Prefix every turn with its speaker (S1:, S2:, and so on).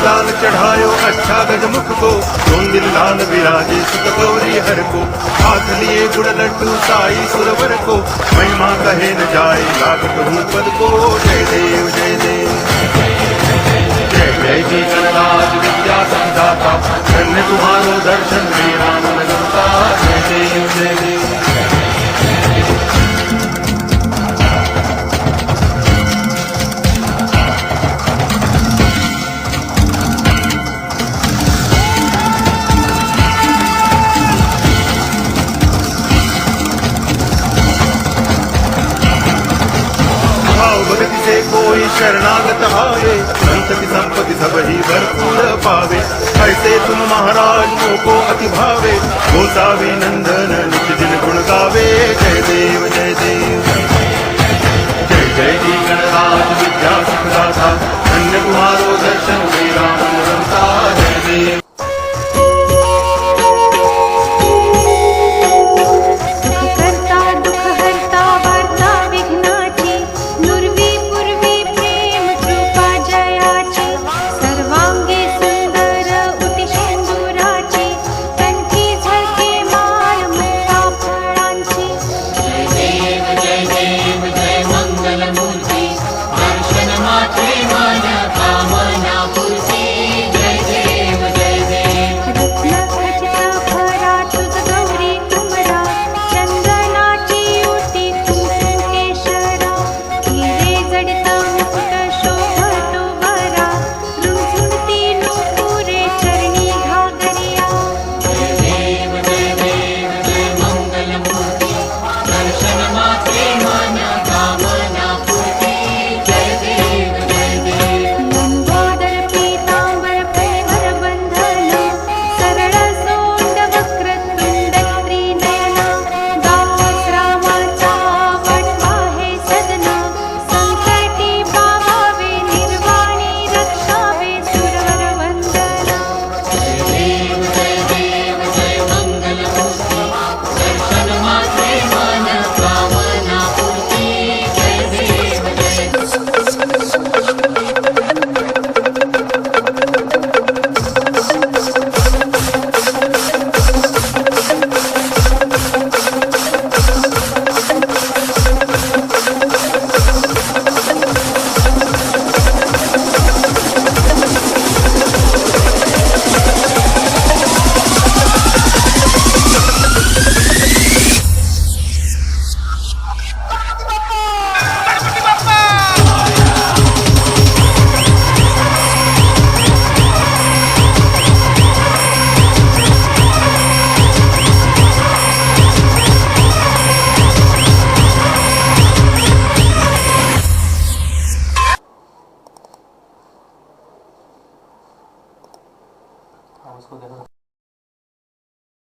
S1: लाल चढ़ायो अच्छा गजमुख को, डोंगिल लाल विराजे सुत गौरी हर को, हाथ लिए गुड़ लड्डू साई सुरवर को, महिमा कहे न जाए लागत हूँ पद को। जय देव जय देव जय जय जी गणराज विद्या संदाता, धन्य तुम्हारो दर्शन मेरा मन गमता। जय देव जय देव भगति से कोई शरणागत आवे, संत की संपत्ति सब ही भरपूर पावे। ऐसे तुम महाराज मोको अति भावे, गोसावी नंदन नित्य दिन गुण गावे। जय देव जय देव जय जय जी गणराज विद्या सुखदाता,